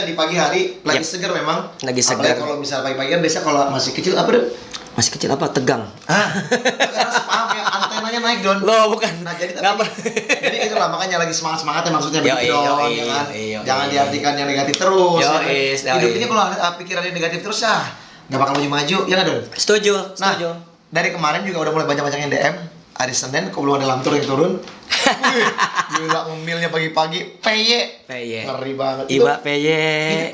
kita di pagi hari lagi seger memang. Lagi seger. Apalagi kalau misal pagi-pagi kan biasa kalau masih kecil apa deh? Masih kecil apa? Tegang. Karena paham ya, antenanya naik Don. Loh, bukan. Nah, jadi jadi itulah makanya lagi semangat-semangatnya maksudnya begitu Don, ya kan. Jangan diartikan yang negatif terus. Hidup ini kalau pikiran yang negatif terus ya nggak bakal maju-maju, ya nggak Don? Setuju. Nah, dari kemarin juga udah mulai banyak-banyak yang DM. Hari Senin, kok belum ada lamtur yang turun? Wih, gila ngemilnya pagi-pagi, PY. Ngeri banget. Iba PY.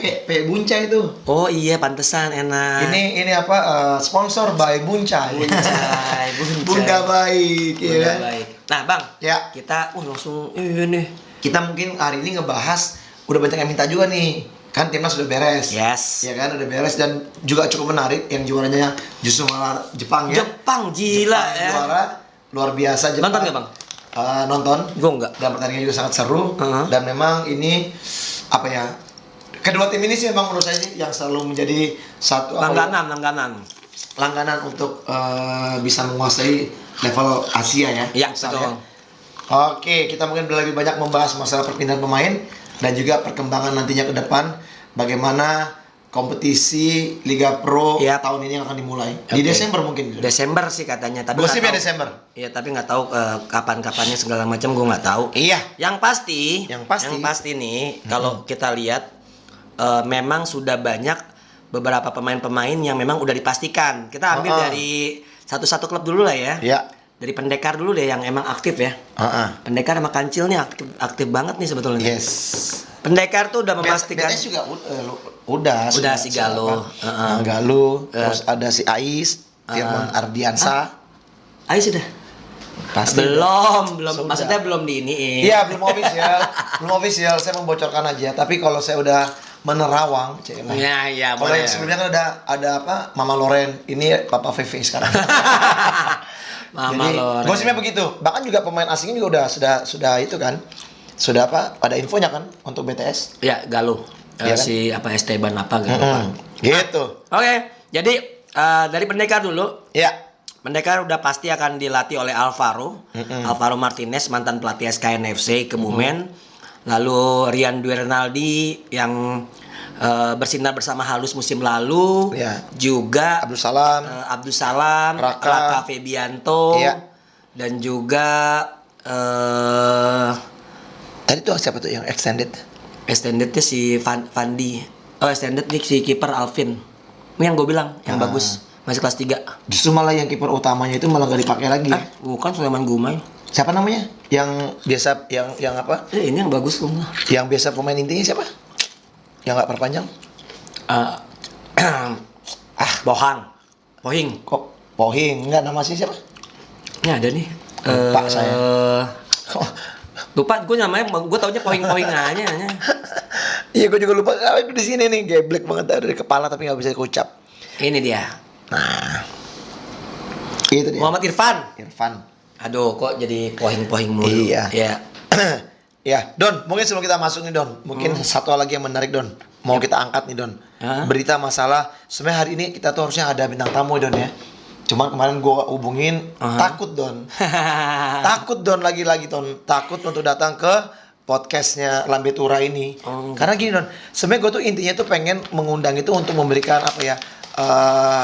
Ini PY Bunca itu. Oh iya, pantesan enak. Ini apa? Sponsor by Buncay. Bunda baik, ya kan? Nah, Bang. Ya. Kita langsung ini. Kita mungkin hari ini ngebahas udah banyak yang minta juga nih. Kan timnas sudah beres. Yes. Ya kan, udah beres dan juga cukup menarik yang juaranya justru malah Jepang ya. Jepang gila ya. Juara luar biasa Jepang. Nonton nggak Bang? Nonton. Gue enggak. Dan pertandingan juga sangat seru. Dan memang ini apa ya? Kedua tim ini sih memang menurut saya sih yang selalu menjadi satu langganan untuk bisa menguasai level Asia ya. Iya, betul. Oke, kita mungkin lebih banyak membahas masalah perpindahan pemain dan juga perkembangan nantinya ke depan bagaimana kompetisi Liga Pro tahun ini yang akan dimulai. Di Desember mungkin. Desember sih katanya, tapi musimnya Desember. Iya, tapi nggak tahu kapan-kapannya segala macam gue nggak tahu. Iya. Yang pasti nih kalau kita lihat memang sudah banyak beberapa pemain-pemain yang memang udah dipastikan. Kita ambil dari satu-satu klub dulu lah ya. Iya. Dari Pendekar dulu deh yang emang aktif ya. Pendekar sama Kancil nih aktif banget nih sebetulnya. Yes. Pendekar tuh udah memastikan. BTS juga udah si Galuh. Galuh, terus ada si Ais, Firman Ardiansa. Ais sudah. Pasti belum maksudnya belum diiniin. Iya, belum official. Saya membocorkan aja. Tapi kalau saya udah menerawang, Iya. Kalau yang sebelumnya kan ada apa? Mama Loren, ini Papa Vivi sekarang. Mama Loren. Gosipnya begitu. Bahkan juga pemain asingnya juga sudah itu kan. Sudah apa? Ada infonya kan untuk BTS? Ya, Galuh. Kan? Si apa Esteban apa gitu. Gitu. Oke. Jadi dari Pendekar dulu. Ya. Pendekar udah pasti akan dilatih oleh Alvaro Martinez, mantan pelatih SKN FC Kebumen. Lalu Rian Dwi Renaldi yang bersinar bersama Halus musim lalu. Juga Abdul Salam, Raka Febianto, dan juga tadi tuh siapa tuh yang extendednya si Fandi. Extended nih si kiper Alvin. Ini yang gue bilang yang bagus. Masih kelas 3. Justru malah yang kiper utamanya itu malah gak dipakai lagi. Bukan Sulaiman Gumay. Siapa namanya? Yang biasa yang apa? Ini yang bagus loh. Yang biasa pemain intinya siapa? Yang gak perpanjang? Pohing. Kok Pohing? Enggak, nama sih siapa? Ini ada nih. Lupa saya. Lupa gue namanya, gue taunya Pohing aja. Iya, gue juga lupa. Kalau di sini nih geblek banget dari kepala tapi nggak bisa kucap. Ini dia. Nah, itu dia. Muhammad Irfan. Aduh, kok jadi Pohing mulu. Iya. Ya. Don, mungkin sebelum kita masuk nih Don, mungkin satu lagi yang menarik Don, mau kita angkat nih Don. Berita masalah, sebenarnya hari ini kita tuh harusnya ada bintang tamu Don ya. Cuman kemarin gue hubungin, takut Don. Takut Don lagi-lagi Don, takut untuk datang ke podcastnya Lambe Tura ini. Karena gini Don, sebenarnya gue tuh intinya tuh pengen mengundang itu untuk memberikan apa ya,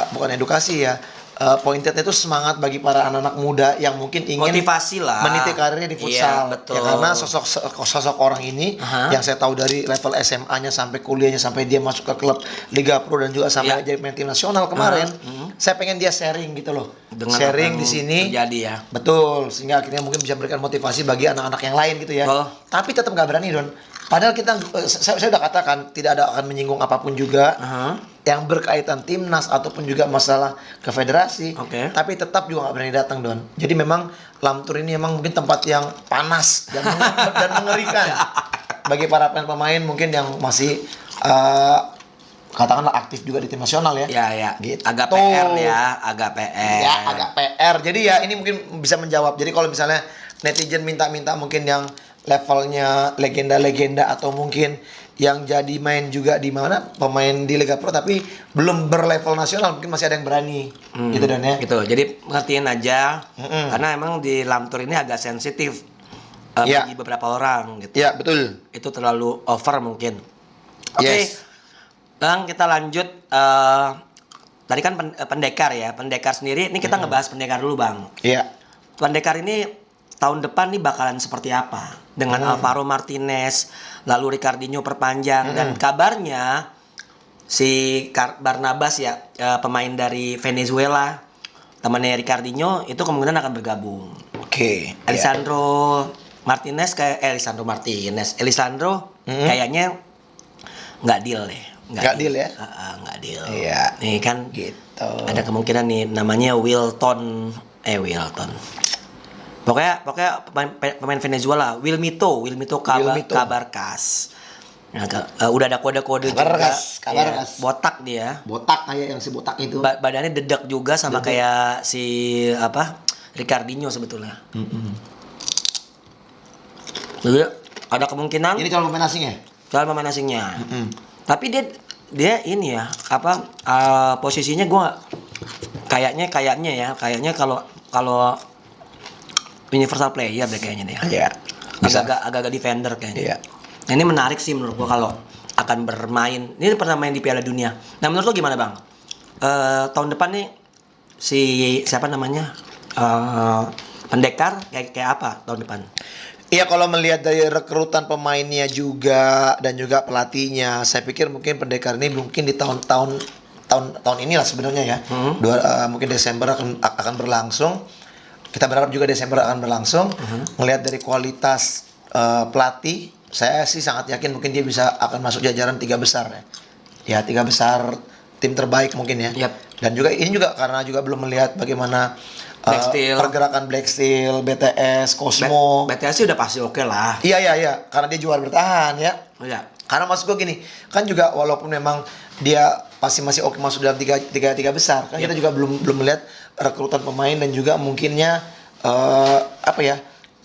bukan edukasi ya, pointernya itu semangat bagi para anak-anak muda yang mungkin ingin motivasi lah meniti karirnya di futsal. Betul. Ya, karena sosok orang ini yang saya tahu dari level SMA-nya sampai kuliahnya sampai dia masuk ke klub Liga Pro dan juga sampai jadi pemain tim nasional kemarin. Saya pengen dia sharing gitu loh. Dengan sharing di sini. Terjadi ya. Betul, sehingga akhirnya mungkin bisa memberikan motivasi bagi anak-anak yang lain gitu ya. Tapi tetap nggak berani Don. Padahal kita, saya udah katakan tidak ada akan menyinggung apapun juga yang berkaitan timnas ataupun juga masalah ke federasi. Tapi tetap juga nggak berani datang Don. Jadi memang Lamtur ini memang mungkin tempat yang panas dan mengerikan bagi para pemain mungkin yang masih katakanlah aktif juga di tim nasional ya. Ya. Gitu. Agak PR ya, agak PR. Jadi ya ini mungkin bisa menjawab. Jadi kalau misalnya netizen minta mungkin yang levelnya legenda-legenda atau mungkin yang jadi main juga di mana pemain di Liga Pro tapi belum berlevel nasional mungkin masih ada yang berani gitu Dan ya. Gitu. Jadi ngertiin aja karena emang di Lamtur ini agak sensitif bagi beberapa orang gitu. Iya, betul. Itu terlalu over mungkin. Oke, Yes. Bang, kita lanjut. Tadi kan pendekar ya. Pendekar sendiri, ini kita ngebahas pendekar dulu, Bang. Iya. Pendekar ini tahun depan nih bakalan seperti apa? Dengan Alvaro Martinez, lalu Ricardinho perpanjang, dan kabarnya si Barnabas ya, pemain dari Venezuela, temannya Ricardinho itu kemungkinan akan bergabung. Oke. Lisandro Martinez kayaknya nggak deal deh. Nggak deal ya? Nggak deal. Iya. Nih kan Gitu. ada kemungkinan nih namanya Wilton. Pokoknya pemain Venezuela, Wilmito Cabarcas. Nah, udah ada kode-kode Cabarcas, juga. Cabarcas. Ya, botak dia. Botak kayak yang si botak itu. Badannya dedek juga sama kayak si Ricardinho sebetulnya. Jadi ada kemungkinan Ini calon pemain asing ya? calon pemain asingnya. Tapi dia ini ya posisinya gua kayaknya kalau universal player deh kayaknya deh. Iya. Agak-agak defender kayaknya. Iya. Nah, ini menarik sih menurut gua kalau akan bermain. Ini pernah main di Piala Dunia. Nah, menurut lo gimana, Bang? Tahun depan nih si siapa namanya? Pendekar kayak apa tahun depan? Iya, kalau melihat dari rekrutan pemainnya juga dan juga pelatihnya, saya pikir mungkin pendekar ini mungkin di tahun inilah sebenarnya ya. Mungkin Desember akan berlangsung. Kita berharap juga Desember akan berlangsung. Melihat dari kualitas pelatih, saya sih sangat yakin mungkin dia akan masuk jajaran 3 besar ya. Ya, 3 besar tim terbaik mungkin ya. Yap. Dan juga ini juga karena juga belum melihat bagaimana Black Steel. pergerakan Black Steel, BTS, Cosmo. BTS sih udah pasti oke lah. Iya, karena dia juara bertahan ya. Iya. Karena maksud gue gini, kan juga walaupun memang dia masih oke masuk dalam tiga besar, kan kita juga belum melihat rekrutan pemain dan juga mungkinnya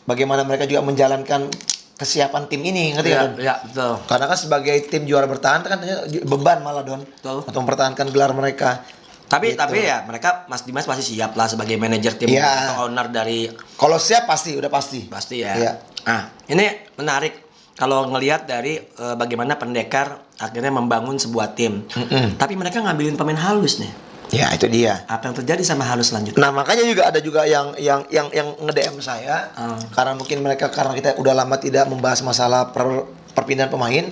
bagaimana mereka juga menjalankan kesiapan tim ini, ngerti kan? Iya, betul. Karena kan sebagai tim juara bertahan kan beban malah Don Betul. untuk mempertahankan gelar mereka. Tapi Gitu. ya mereka Mas Dimas pasti siap lah sebagai manajer tim Iya. atau owner dari Kalau siap udah pasti. ya. Iya. Nah, ini menarik kalau ngelihat dari bagaimana pendekar akhirnya membangun sebuah tim. Tapi mereka ngambilin pemain halus nih. Ya, itu dia. Apa yang terjadi sama halus selanjutnya? Nah, makanya juga ada juga yang nge-DM saya karena mungkin karena kita udah lama tidak membahas masalah perpindahan pemain.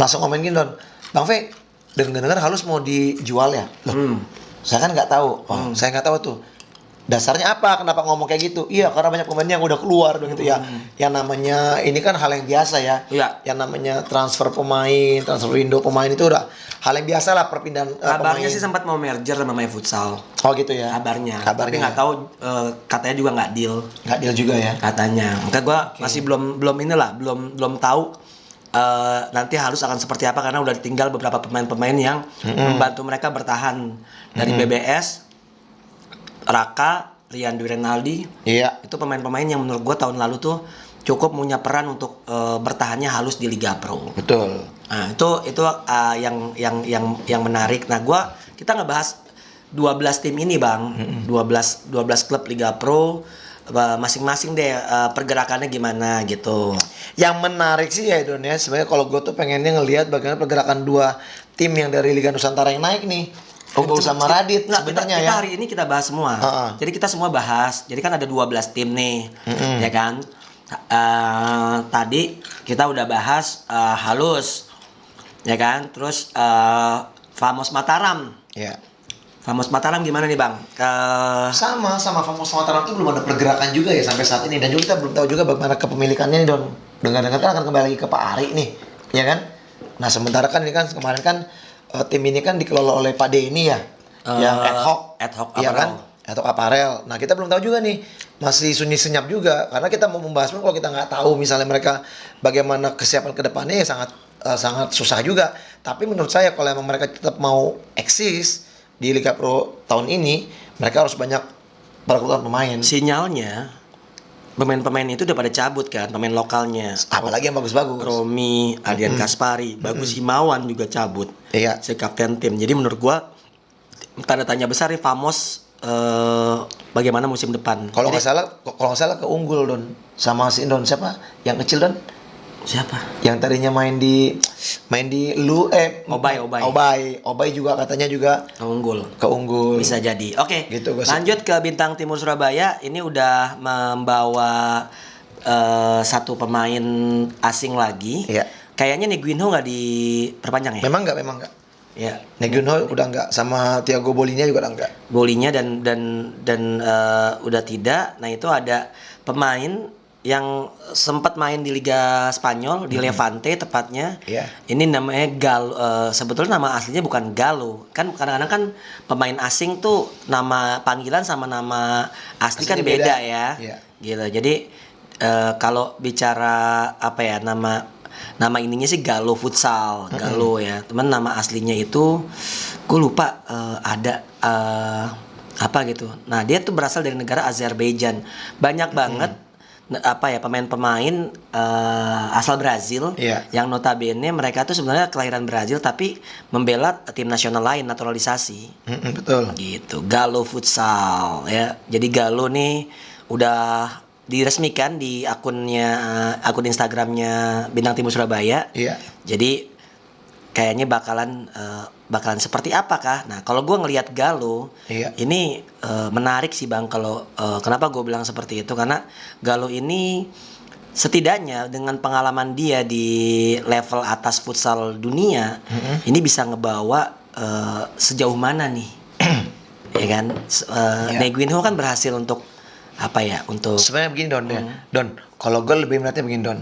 Langsung komen gini, Don. Bang V, dengar halus mau dijual ya? Loh, saya kan nggak tahu. Saya nggak tahu tuh. Dasarnya apa? Kenapa ngomong kayak gitu? Iya, karena banyak pemain yang udah keluar begitu ya. Yang namanya ini kan hal yang biasa ya. Iya. Yang namanya transfer pemain, transfer window pemain itu udah hal yang biasa lah perpindahan Kabarnya pemain. sih sempat mau merger sama Futsal. Oh gitu ya. Kabarnya. Kabarnya. Tapi nggak tahu katanya juga nggak deal. Nggak deal juga ya. Katanya. Maka gue masih belum tahu nanti harus akan seperti apa karena udah ditinggal beberapa pemain-pemain yang membantu mereka bertahan dari BBS, Raka, Rian Dwi Renaldi. Iya. Itu pemain-pemain yang menurut gue tahun lalu tuh cukup punya peran untuk bertahannya halus di Liga Pro. Betul. Nah, itu yang menarik. Nah, kita ngebahas 12 tim ini, Bang. 12 klub Liga Pro, masing-masing deh pergerakannya gimana gitu. Yang menarik sih ya Don ya, sebenarnya kalau gue tuh pengennya ngelihat bagaimana pergerakan 2 tim yang dari Liga Nusantara yang naik nih. Ogo sama Radit sebenarnya ya. Hari ini kita bahas semua. Jadi kita semua bahas. Jadi kan ada 12 tim nih, ya kan? Tadi kita udah bahas halus, ya kan? Terus Famos Mataram. Ya. Famos Mataram gimana nih Bang? Sama Famos Mataram tuh belum ada pergerakan juga ya sampai saat ini, dan juga kita belum tahu juga bagaimana kepemilikannya nih Don. Dengar-dengar kan akan kembali lagi ke Pak Ari nih, ya kan? Nah sementara kan ini kan kemarin kan tim ini kan dikelola oleh Pak Denny ya, yang ad hoc Apparel. kan? Ad hoc Apparel. Nah kita belum tahu juga nih, masih sunyi senyap juga, karena kita mau membahas pun kalau kita nggak tahu misalnya mereka bagaimana kesiapan kedepannya ya sangat susah juga. Tapi menurut saya kalau emang mereka tetap mau eksis di Liga Pro tahun ini, mereka harus banyak perekrutan pemain. Sinyalnya pemain-pemain itu udah pada cabut kan, pemain lokalnya. Apalagi yang bagus-bagus. Romi, Adrian Kaspari, Bagus Himawan juga cabut. Iya. Si kapten tim. Jadi menurut gua tanda tanya besar nih Famos bagaimana musim depan. Kalau nggak salah keunggul Don sama si Don siapa yang kecil Don? Siapa? Yang tadinya main di Obay juga katanya juga keunggul. Bisa jadi. Oke. Gitu, gosip. Lanjut ke Bintang Timur Surabaya. Ini udah membawa satu pemain asing lagi. Iya. Kayaknya Neguinho nggak diperpanjang ya? Memang enggak. Ya. Neguinho udah enggak, sama Thiago Bolinya juga udah enggak. Bolinya dan udah tidak. Nah, itu ada pemain yang sempat main di Liga Spanyol di Levante tepatnya. Iya. Ini namanya sebetulnya nama aslinya bukan Galo. Kan kadang-kadang kan pemain asing tuh nama panggilan sama nama asli kan Aslinya beda beda. ya. Iya. Gitu. Jadi kalau bicara apa ya, nama ininya sih Galo Futsal, Galo ya. Teman nama aslinya itu gue lupa, ada apa gitu. Nah, dia tuh berasal dari negara Azerbaijan. Banyak banget pemain-pemain asal Brazil, yang notabene mereka tuh sebenarnya kelahiran Brazil tapi membela tim nasional lain, naturalisasi. Betul. Gitu. Galo Futsal ya. Jadi Galo nih udah diresmikan di akun Instagramnya Bintang Timur Surabaya. Iya. Jadi kayaknya bakalan seperti apakah? Nah, kalau gue ngelihat Galo, ini menarik sih Bang. Kalau kenapa gue bilang seperti itu? Karena Galo ini setidaknya dengan pengalaman dia di level atas futsal dunia, ini bisa ngebawa sejauh mana nih? Ya kan? Neguinho kan berhasil untuk untuk sebenarnya begini Don ya. Don, kalau gue lebih melihatnya begini Don.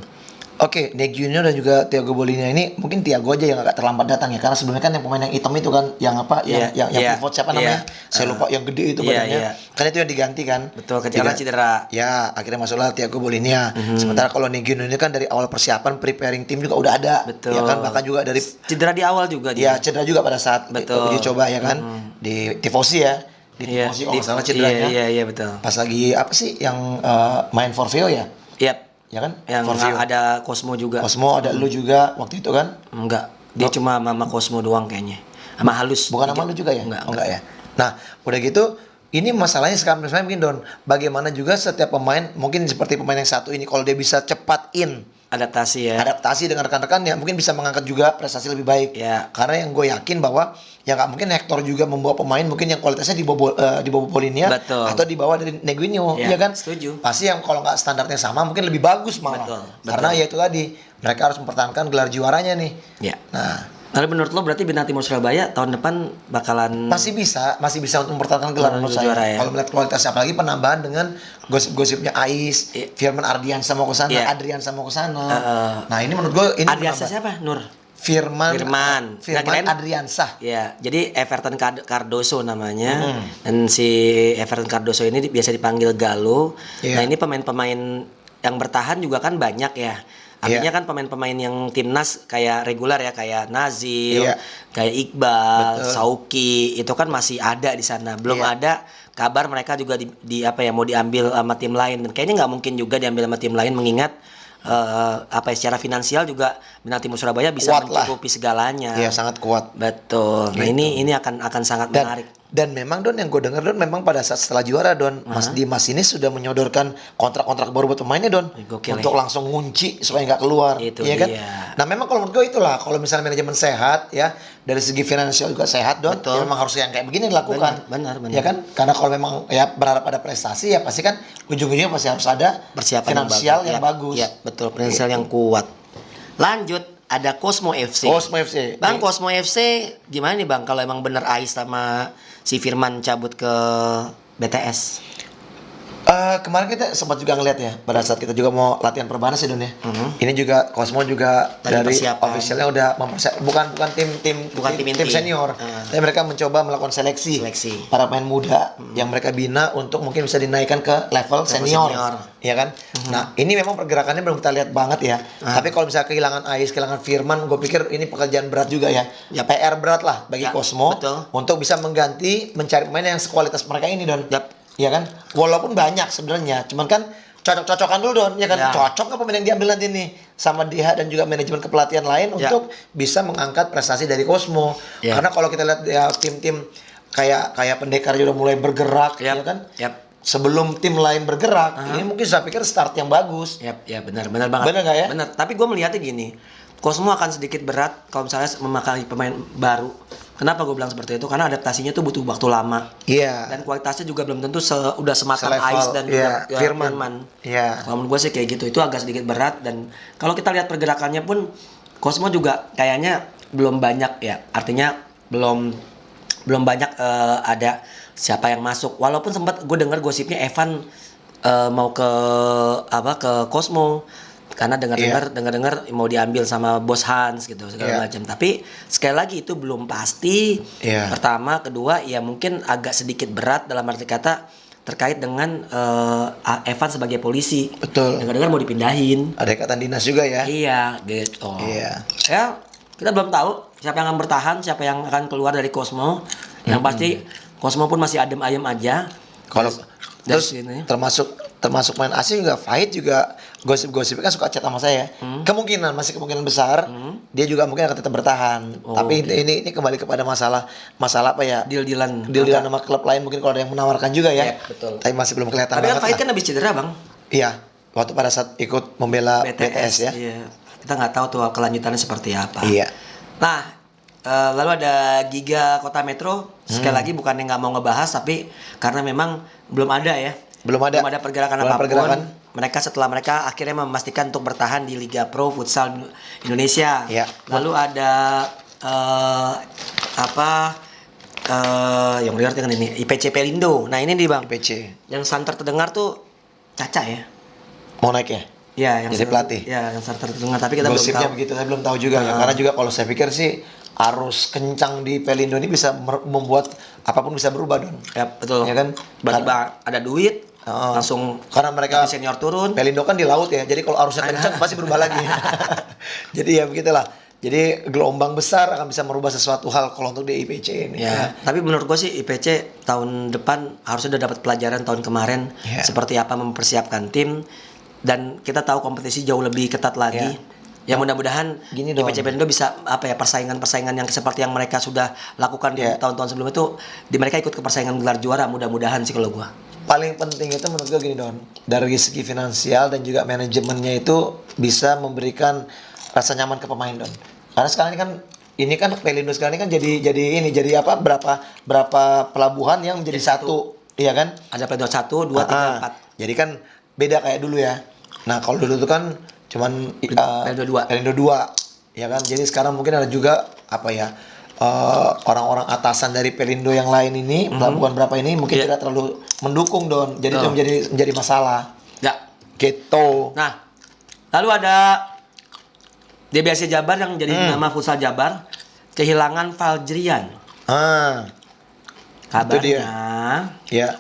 Oke, Neguinho dan juga Thiago Bolinya ini mungkin Thiago aja yang agak terlambat datang ya, karena sebenarnya kan yang pemain yang hitam itu kan yang pivot siapa namanya? Saya lupa, yang gede itu badannya. Kan itu yang diganti kan. Betul, cedera. Ya, akhirnya masuklah Thiago Bolinya. Sementara kalau Neguinho ini kan dari awal persiapan preparing tim juga udah ada. Betul. Ya kan, bahkan juga dari cedera di awal juga dia. Ya, cedera juga pada saat uji coba ya kan. Di Tifosi ya. Di Tifosi kalau nggak salah cederanya. Iya, betul. Pas lagi apa sih yang main Forfeo ya? Yap. Ya kan? Yang Forfeo. Ada Cosmo juga. Cosmo ada lu juga waktu itu kan? Enggak. Dia cuma sama Cosmo doang kayaknya. Sama Halus. Bukan sama lu juga ya? Enggak ya. Nah, udah gitu ini masalahnya sekarang mungkin Don, bagaimana juga setiap pemain mungkin seperti pemain yang satu ini kalau dia bisa cepat adaptasi dengan rekan-rekannya mungkin bisa mengangkat juga prestasi lebih baik ya. Karena yang gue yakin bahwa ya nggak mungkin Hector juga membawa pemain mungkin yang kualitasnya di bawah Polinia atau di bawah dari Neguinho ya kan. Setuju. Pasti yang kalau nggak standarnya sama mungkin lebih bagus malah. Betul. Karena ya itu tadi mereka harus mempertahankan gelar juaranya nih ya. Nah, tapi menurut lo berarti Bintang Timur Surabaya tahun depan bakalan masih bisa untuk mempertahankan gelar menurut saya. Ya? Kalau melihat kualitasnya, apalagi penambahan dengan gosip-gosipnya Ais, Firman Ardiansa mau ke sana, Adriansa mau ke sana. Nah, ini menurut gue ini Ardiansa siapa? Nur. Firman Adriansa. Ya, jadi Everton Cardoso namanya. Dan si Everton Cardoso ini biasa dipanggil Galo. Nah, ini pemain-pemain yang bertahan juga kan banyak ya. Artinya kan pemain-pemain yang timnas kayak reguler ya, kayak Nazil, kayak Iqbal, Sauki, itu kan masih ada di sana. Belum ada kabar mereka juga mau diambil sama tim lain. Dan kayaknya nggak mungkin juga diambil sama tim lain mengingat secara finansial juga Bintang Timur Surabaya bisa mencukupi segalanya. Iya, sangat kuat. Betul. Nah, ini akan sangat menarik. Dan memang Don, yang gue dengar Don, memang pada saat setelah juara Don, Mas Dimas ini sudah menyodorkan kontrak-kontrak baru buat pemainnya Don, untuk langsung ngunci supaya nggak keluar, iya kan? Nah, memang kalau menurut gue itulah, kalau misalnya manajemen sehat ya, dari segi finansial juga sehat Don, ya memang harus yang kayak begini dilakukan. Benar. Ya kan? Karena kalau memang ya berharap ada prestasi ya pasti kan ujung-ujungnya pasti harus ada persiapan finansial yang bagus. Ya, betul, finansial yang kuat. Lanjut. Ada Cosmo FC. Bang, Cosmo FC gimana nih Bang kalau emang bener Ais sama si Firman cabut ke BTS? Kemarin kita sempat juga ngeliat ya, pada saat kita juga mau latihan perbanas ya Don ya. Ini juga Cosmo juga dari officialnya udah bukan tim senior, tapi mereka mencoba melakukan seleksi para pemain muda yang mereka bina untuk mungkin bisa dinaikkan ke level senior. Ya kan? Nah, ini memang pergerakannya belum kita lihat banget ya. Tapi kalau misalnya kehilangan Ais, kehilangan Firman, gue pikir ini pekerjaan berat juga ya. PR berat lah bagi Cosmo untuk bisa mencari pemain yang sekualitas mereka ini Don. Ya kan, walaupun banyak sebenarnya, cuman kan cocok-cocokan dulu Don, ya kan, cocok nggak pemain yang diambil nanti nih sama dia dan juga manajemen kepelatihan lain untuk bisa mengangkat prestasi dari Cosmo. Karena kalau kita lihat ya tim-tim kayak Pendekar juga mulai bergerak, ya kan, sebelum tim lain bergerak, ini mungkin saya pikir start yang bagus. Ya benar banget. Benar nggak ya? Benar. Tapi gue melihatnya gini, Cosmo akan sedikit berat kalau misalnya memakai pemain baru. Kenapa gue bilang seperti itu? Karena adaptasinya tuh butuh waktu lama. Iya. Dan kualitasnya juga belum tentu udah sematang Selevel, Ais dan juga Firman. Iya. Kalau menurut gue sih kayak gitu. Itu agak sedikit berat, dan kalau kita lihat pergerakannya pun Cosmo juga kayaknya belum banyak ya. Artinya belum banyak ada siapa yang masuk. Walaupun sempat gue dengar gosipnya Evan mau ke Cosmo, karena dengar mau diambil sama Bos Hans gitu segala macam. Tapi sekali lagi itu belum pasti. Pertama, kedua ya mungkin agak sedikit berat dalam arti kata terkait dengan Evan sebagai polisi. Betul. Dengar-dengar mau dipindahin. Ada ikatan dinas juga ya. Iya, gitu. Iya. Ya, kita belum tahu siapa yang akan bertahan, siapa yang akan keluar dari Cosmo. Yang pasti Cosmo pun masih adem ayem aja. Kalau terus sini. termasuk main asing juga, Fahid juga gosip-gosipnya kan suka chat sama saya. Masih kemungkinan besar dia juga mungkin akan tetap bertahan. Tapi ini kembali kepada masalah apa ya? Deal-dealan sama klub lain, mungkin kalau ada yang menawarkan juga ya. Betul. Tapi masih belum kelihatan. Tapi kan Fahid kan habis cedera, Bang. Iya, waktu pada saat ikut membela BTS ya. Iya. Kita nggak tahu tuh kelanjutannya seperti apa. Iya. Nah, lalu ada Giga Kota Metro. Sekali lagi bukannya nggak mau ngebahas, tapi karena memang belum ada pergerakan apapun. Setelah mereka akhirnya memastikan untuk bertahan di Liga Pro Futsal Indonesia. Iya. Lalu ada yang berarti kan ini IPC Pelindo. Nah, ini nih Bang. IPC. Yang santer terdengar tuh Caca ya. Mau naik ya? Ya, yang jadi pelatih. Ya, yang santer terdengar, tapi kita belum tahu. Gosipnya begitu, saya belum tahu juga ya. Karena juga kalau saya pikir sih arus kencang di Pelindo ini bisa membuat apapun bisa berubah, Don. Ya, betul. Ya kan? Tiba-tiba ada duit, langsung karena mereka senior turun. Pelindo kan di laut ya. Jadi kalau arusnya kencang pasti berubah lagi. Jadi ya begitulah. Jadi gelombang besar akan bisa merubah sesuatu hal kalau untuk di IPC ini. Ya, tapi menurut gue sih IPC tahun depan harusnya udah dapat pelajaran tahun kemarin seperti apa mempersiapkan tim, dan kita tahu kompetisi jauh lebih ketat lagi. Ya mudah-mudahan IPC Pelindo bisa persaingan yang seperti yang mereka sudah lakukan di tahun-tahun sebelum itu, mereka ikut ke persaingan gelar juara, mudah-mudahan sih kalau gua. Paling penting itu menurut gue gini, Don. Dari segi finansial dan juga manajemennya itu bisa memberikan rasa nyaman ke pemain, Don. Karena sekarang ini kan Pelindo sekarang ini kan jadi berapa pelabuhan yang menjadi satu, iya kan? Ada Pelindo 1, 2, 3, 4. Jadi kan beda kayak dulu ya. Nah, kalau dulu itu kan cuman Pelindo 2 ya kan. Jadi sekarang mungkin ada juga orang-orang atasan dari Pelindo yang lain ini, pelabuhan berapa ini mungkin tidak terlalu mendukung, Don. Jadi itu menjadi masalah. Ya, gitu. Nah, lalu ada DBSC Jabar yang jadi nama Futsal Jabar kehilangan Fajrian. Kabarnya ya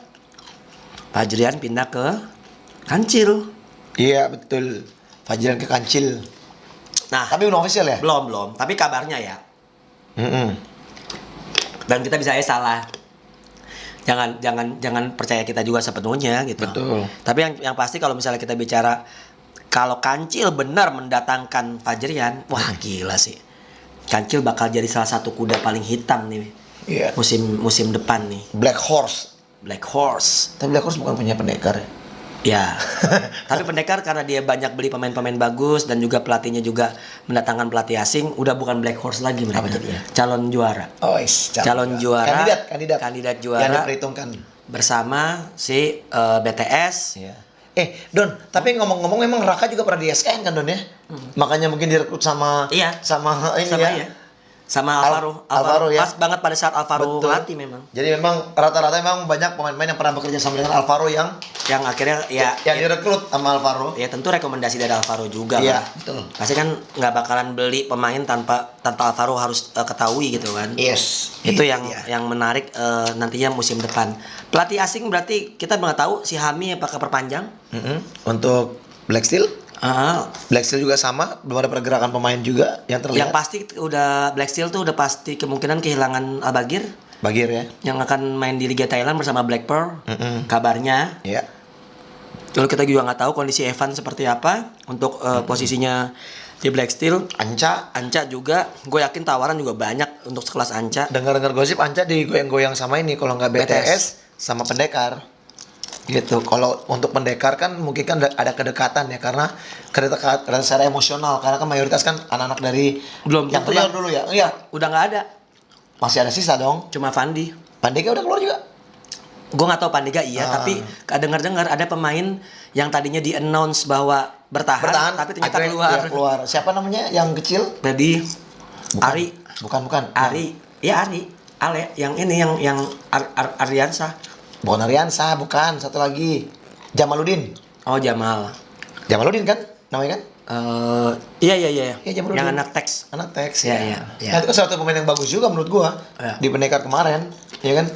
Fajrian pindah ke Kancil. Iya, betul. Fajrian ke Kancil. Nah, tapi belum official ya? Belum. Tapi kabarnya ya. Dan kita bisa salah. Jangan percaya kita juga sepenuhnya gitu. Betul. Tapi yang pasti kalau misalnya kita bicara kalau Kancil benar mendatangkan Fajrian, wah gila sih. Kancil bakal jadi salah satu kuda paling hitam nih. Iya. Musim depan nih. Black Horse. Tapi Black Horse bukan punya pendekar ya? Ya. Tapi pendekar karena dia banyak beli pemain-pemain bagus dan juga pelatihnya juga mendatangkan pelatih asing, udah bukan Black Horse lagi mereka. Apa jadinya? Calon juara. Calon juara. Kandidat juara. Yang diperhitungkan bersama si BTS. Iya. Don, tapi ngomong-ngomong memang Raka juga pernah di SKN kan, Don ya? Makanya mungkin direkrut sama sama Alvaro ya. Pas banget pada saat Alvaro latih memang. Jadi memang rata-rata memang banyak pemain-pemain yang pernah bekerja sama dengan Alvaro yang akhirnya yang direkrut sama Alvaro. Ya tentu rekomendasi dari Alvaro juga. Iya, betul. Pasti kan nggak bakalan beli pemain tanpa Alvaro harus ketahui gitu kan. Yes. Itu yang menarik nantinya musim depan. Pelatih asing berarti kita nggak tahu si Hami apakah perpanjang. Untuk Black Steel? Black Steel juga sama, belum ada pergerakan pemain juga yang terlihat. Yang pasti udah Black Steel tuh udah pasti kemungkinan kehilangan Bagir ya. Yang akan main di Liga Thailand bersama Black Pearl. Kabarnya. Iya. Lalu kita juga nggak tahu kondisi Evan seperti apa untuk posisinya di Black Steel. Anca juga, gue yakin tawaran juga banyak untuk sekelas Anca. Dengar gosip Anca digoyang-goyang sama ini kalau nggak BTS sama Pendekar. Gitu. Kalau untuk pendekar kan mungkin kan ada kedekatan ya, karena kedekatan secara emosional, karena kan mayoritas kan anak-anak dari Belum yang tentu, junior Bang. dulu ya. Iya, Udah nggak ada, masih ada sisa dong. cuma Fandi. Pandega udah keluar juga. Gue nggak tahu Pandega iya, tapi dengar-dengar ada pemain yang tadinya di announce bahwa bertahan, tapi ternyata akhirnya keluar. dia keluar. Siapa namanya yang kecil? Jadi Bukan. Ari, Bukan. Ari, ya Ari, Ale, yang ini yang Ardiansa. Bukan Ariansa, bukan. Satu lagi. Jamaludin. Oh Jamal. Jamaludin kan namanya kan? Iya. Iya, Jamaludin. Yang anak teks. Anak teks. Iya. Nah, itu kan salah satu pemain yang bagus juga menurut gua. Iya. Di pendekar kemarin, ya kan?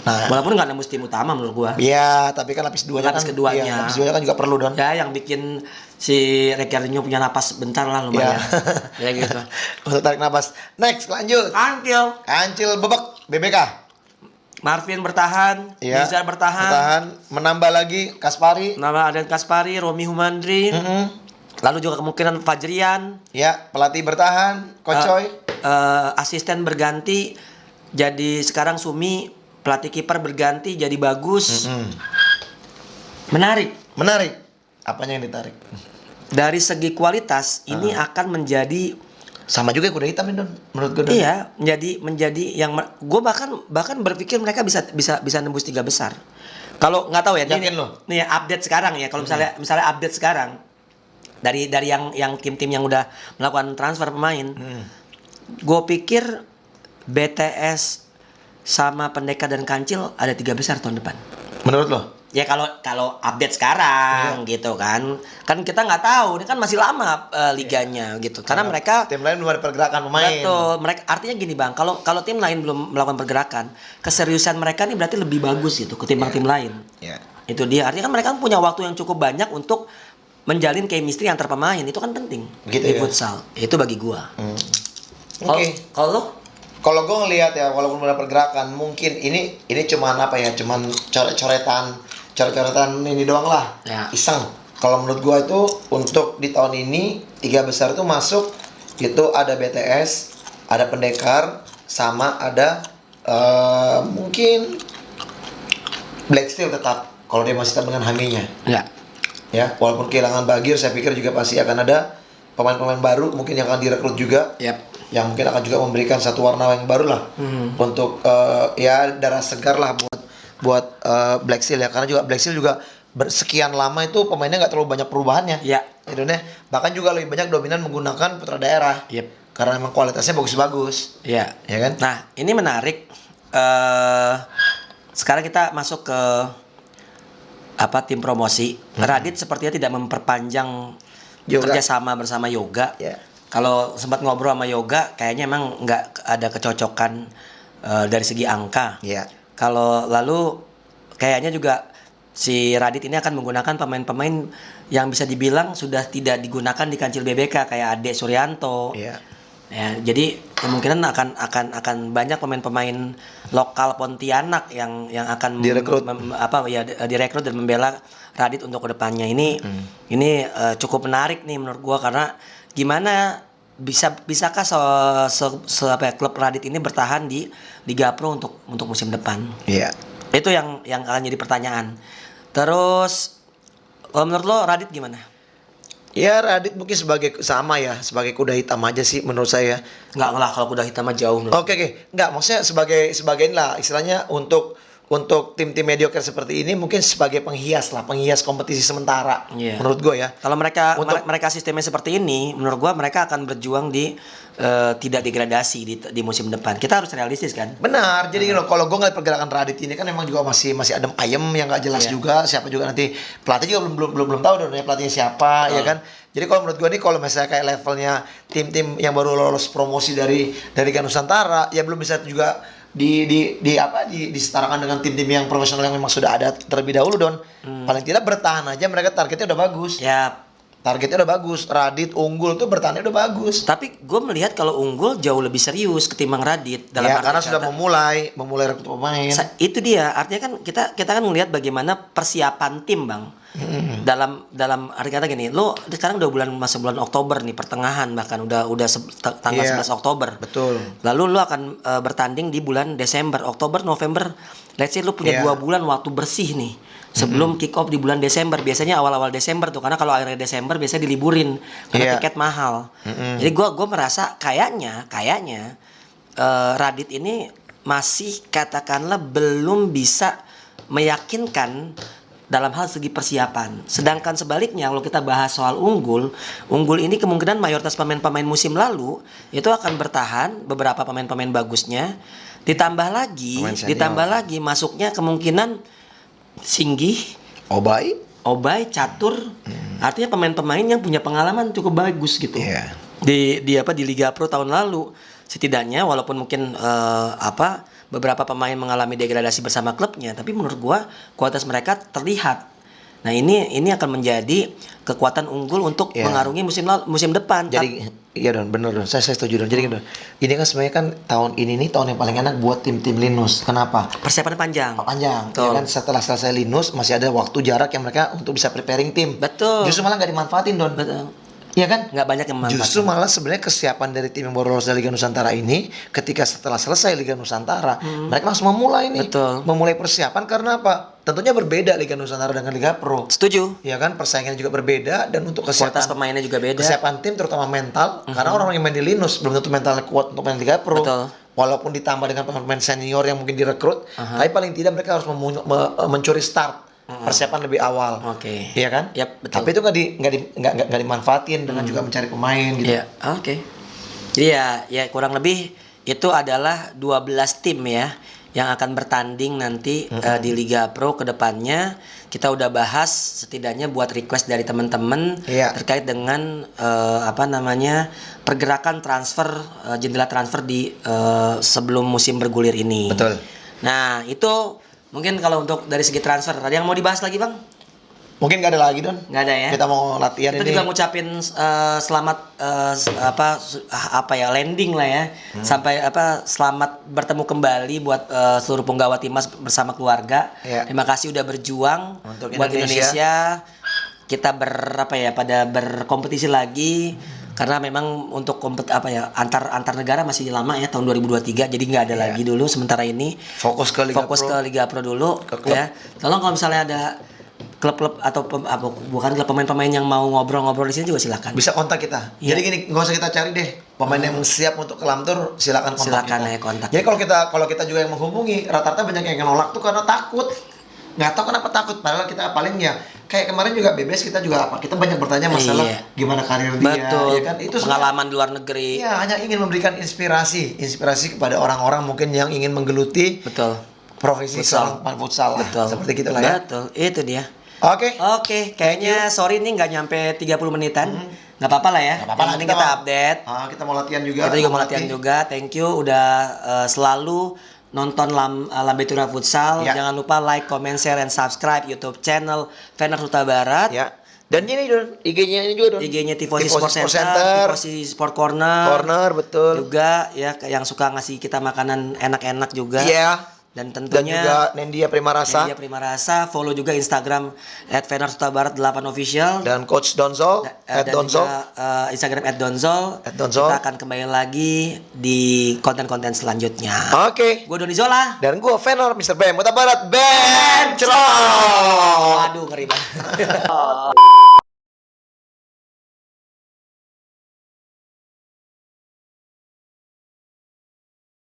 Nah, Walaupun nggak nembus tim utama menurut gua. iya, tapi kan lapis duanya Lapis kan. keduanya. Iya, lapis duanya kan juga perlu, Don. Ya yang bikin si Ricardinho punya napas bentar lah lumayan. Ya gitu. Untuk tarik napas. Next, lanjut. Kancil bebek BBK. Marvin bertahan, Iya. Nizar bertahan. Menambah lagi Kaspari. Nama Aden Kaspari, Romi Humandri. Lalu juga kemungkinan Fajrian. Ya, pelatih bertahan, Kocoy. Asisten berganti, jadi sekarang Sumi. Pelatih kiper berganti jadi Bagus. Menarik. Apanya yang ditarik? Dari segi kualitas ini akan menjadi Sama juga kuda hitam Don, menurut gue. Don. iya, menjadi yang gue bahkan berpikir mereka bisa nembus 3 besar. Kalau nggak tahu ya, Yakin ini, lo? nih update sekarang ya. Kalau misalnya update sekarang dari yang tim-tim yang udah melakukan transfer pemain, gue pikir BTS sama Pendekar dan Kancil ada 3 besar tahun depan. Menurut lo? Ya kalau update sekarang gitu kan kita nggak tahu, ini kan masih lama liganya gitu. Karena mereka tim lain belum ada pergerakan pemain. betul, mereka artinya gini Bang, kalau tim lain belum melakukan pergerakan, keseriusan mereka nih berarti lebih bagus gitu ketimbang tim lain. Iya. Itu dia, artinya kan mereka punya waktu yang cukup banyak untuk menjalin chemistry antar pemain, itu kan penting Gitu di ya? futsal. Itu bagi gua. Oke. Kalau lo? Kalau gue ngelihat ya, walaupun ada pergerakan, mungkin ini cuman apa ya? Cuman coret-coretan ini doang lah. Ya. Iseng. Kalau menurut gue itu untuk di tahun ini 3 besar itu masuk, itu ada BTS, ada Pendekar, sama ada mungkin Black Steel tetap kalau dia masih tetap dengan Haminya. Ya. Ya, walaupun kehilangan Bagir, saya pikir juga pasti akan ada pemain-pemain baru mungkin yang akan direkrut juga. Yap. Yang mungkin akan juga memberikan satu warna yang baru lah untuk ya darah segar lah buat Black Seal ya, karena juga Black Seal juga sekian lama itu pemainnya nggak terlalu banyak perubahannya. Ya. Indonesia bahkan juga lebih banyak dominan menggunakan putra daerah. Yep. Karena memang kualitasnya bagus-bagus. Ya. Ya kan? Nah, ini menarik. Sekarang kita masuk ke tim promosi. Radit sepertinya tidak memperpanjang kerjasama bersama Yoga. Ya. Kalau sempat ngobrol sama Yoga, kayaknya emang nggak ada kecocokan dari segi angka. Iya. Kalau lalu kayaknya juga si Radit ini akan menggunakan pemain-pemain yang bisa dibilang sudah tidak digunakan di Kancil BBK kayak Ade Suryanto. Iya. Ya, jadi kemungkinan akan banyak pemain-pemain lokal Pontianak yang akan Direkrut. direkrut dan membela Radit untuk kedepannya. Ini cukup menarik nih menurut gua, karena gimana bisakah klub Radit ini bertahan di Liga Pro untuk musim depan? Iya. Itu yang akan jadi pertanyaan. Terus kalau menurut lo Radit gimana? Ya Radit mungkin sebagai kuda hitam aja sih menurut saya. Enggak lah, kalau kuda hitam mah jauh. Oke. Enggak, maksudnya sebagai inilah istilahnya untuk tim-tim mediocre seperti ini mungkin sebagai penghias kompetisi sementara. Iya. Menurut gue ya. Kalau mereka sistemnya seperti ini, menurut gua mereka akan berjuang di tidak degradasi di musim depan. Kita harus realistis kan? Benar. Jadi kalau gue ngeliat pergerakan Radit ini kan memang juga masih adem ayem yang nggak jelas juga. Siapa juga nanti pelatih juga belum tahu dong ya pelatihnya siapa ya kan. Jadi kalau menurut gue nih, kalau misalnya kayak levelnya tim-tim yang baru lolos promosi dari Nusantara ya belum bisa juga disetarakan dengan tim-tim yang profesional yang memang sudah ada terlebih dahulu Don. Paling tidak bertahan aja, mereka targetnya udah bagus. Ya. Targetnya udah bagus. Radit unggul tuh bertahannya udah bagus. Tapi gue melihat kalau unggul jauh lebih serius ketimbang Radit dalam ya arti karena kata, sudah memulai rekrut pemain. Itu dia, artinya kan kita kan melihat bagaimana persiapan tim Bang. Dalam arti kata gini, lo sekarang udah masuk bulan Oktober nih, pertengahan bahkan udah tanggal 11 Oktober. Betul. Lalu lo akan bertanding di bulan Desember, Oktober, November. Let's say lo punya 2 bulan waktu bersih nih sebelum kick off di bulan Desember. Biasanya awal-awal Desember tuh, karena kalau akhir Desember biasanya diliburin karena tiket mahal. Jadi gue merasa kayaknya Radit ini masih katakanlah belum bisa meyakinkan dalam hal segi persiapan. Sedangkan sebaliknya kalau kita bahas soal unggul ini kemungkinan mayoritas pemain-pemain musim lalu itu akan bertahan, beberapa pemain-pemain bagusnya ditambah lagi masuknya kemungkinan Singgih, Obay, Catur. Artinya pemain-pemain yang punya pengalaman cukup bagus gitu. Di Liga Pro tahun lalu. Setidaknya walaupun mungkin beberapa pemain mengalami degradasi bersama klubnya, tapi menurut gua kualitas mereka terlihat. Nah, ini akan menjadi kekuatan unggul untuk mengarungi musim depan. Jadi iya Don, bener Don. Saya setuju Don. Jadi Don, ini kan sebenarnya kan tahun ini nih tahun yang paling enak buat tim-tim Linus. Kenapa? Persiapannya panjang. Ya kan setelah selesai Linus masih ada waktu jarak yang mereka untuk bisa preparing tim. Betul. Justru malah nggak dimanfaatin Don. Betul. Iya kan? Nggak banyak yang memanfaatkan. Justru malah sebenarnya kesiapan dari tim yang baru lolos dari Liga Nusantara ini, ketika setelah selesai Liga Nusantara, mereka langsung memulai nih. Betul. Memulai persiapan karena apa? Tentunya berbeda Liga Nusantara dengan Liga Pro. Setuju. Ya kan? Persaingannya juga berbeda dan untuk Kualitas pemainnya juga beda. Kesiapan tim terutama mental, karena orang yang main di Linus belum tentu mentalnya kuat untuk main Liga Pro. Betul. Walaupun ditambah dengan pemain senior yang mungkin direkrut, tapi paling tidak mereka harus mencuri start. Persiapan lebih awal, iya kan? Yap, betul. Tapi itu nggak dimanfaatin dengan juga mencari pemain gitu. Iya, oke. Jadi ya kurang lebih itu adalah 12 tim ya yang akan bertanding nanti di Liga Pro ke depannya. Kita udah bahas setidaknya buat request dari teman-teman terkait dengan pergerakan transfer, jendela transfer di sebelum musim bergulir ini. Betul. Nah, itu mungkin kalau untuk dari segi transfer, ada yang mau dibahas lagi Bang? Mungkin nggak ada lagi Don. Nggak ada ya. Kita mau latihan kita ini. juga ngucapin selamat landing lah ya. Sampai selamat bertemu kembali buat seluruh penggawa timnas bersama keluarga. Terima kasih udah berjuang untuk buat Indonesia. Kita pada berkompetisi lagi. Karena memang untuk antar negara masih lama ya tahun 2023, jadi nggak ada lagi dulu sementara ini. Fokus ke Liga Pro dulu ya. Tolong kalau misalnya ada klub-klub atau bukan klub pemain-pemain yang mau ngobrol-ngobrol di sini juga silakan. Bisa kontak kita. Jadi gini, nggak usah kita cari deh pemain yang siap untuk ke Lamtur, silakan kontak kita. Kontak. Jadi kalau kita juga yang menghubungi, rata-rata banyak yang nolak tuh karena takut. Nggak tahu kenapa takut, padahal kita paling ya kayak kemarin juga BBS kita juga kita banyak bertanya masalah gimana karir dia. Betul. Ya kan itu pengalaman di luar negeri. Iya, hanya ingin memberikan inspirasi kepada orang-orang mungkin yang ingin menggeluti profesi seorang pemain futsal lah. Seperti gitulah ya. Betul, itu dia. Oke, kayaknya sorry nih nggak nyampe 30 menitan. Nggak apa-apa lah ya. Nggak apa-apa lah, kita update. Kita mau latihan juga. Kita juga mau latihan juga. Thank you udah selalu nonton Lambetura Futsal. Jangan lupa like, comment, share, and subscribe YouTube channel Fener Huta Barat. Ya. Dan ini Don, IG-nya ini juga Don. IG-nya Tifosi Sport Center, Tifosi Sport Corner. Betul. Juga ya yang suka ngasih kita makanan enak-enak juga. Iya. Dan tentunya juga Nendia Prima Rasa. Follow juga Instagram @fenerhutabarat 8 official dan Coach Donzol @donzol. Instagram @donzol. Kita akan kembali lagi di konten-konten selanjutnya. Oke. Gue Doni Zola dan gue Fener Mr. BM Huta Barat. Bencrot. Aduh, ngeri banget.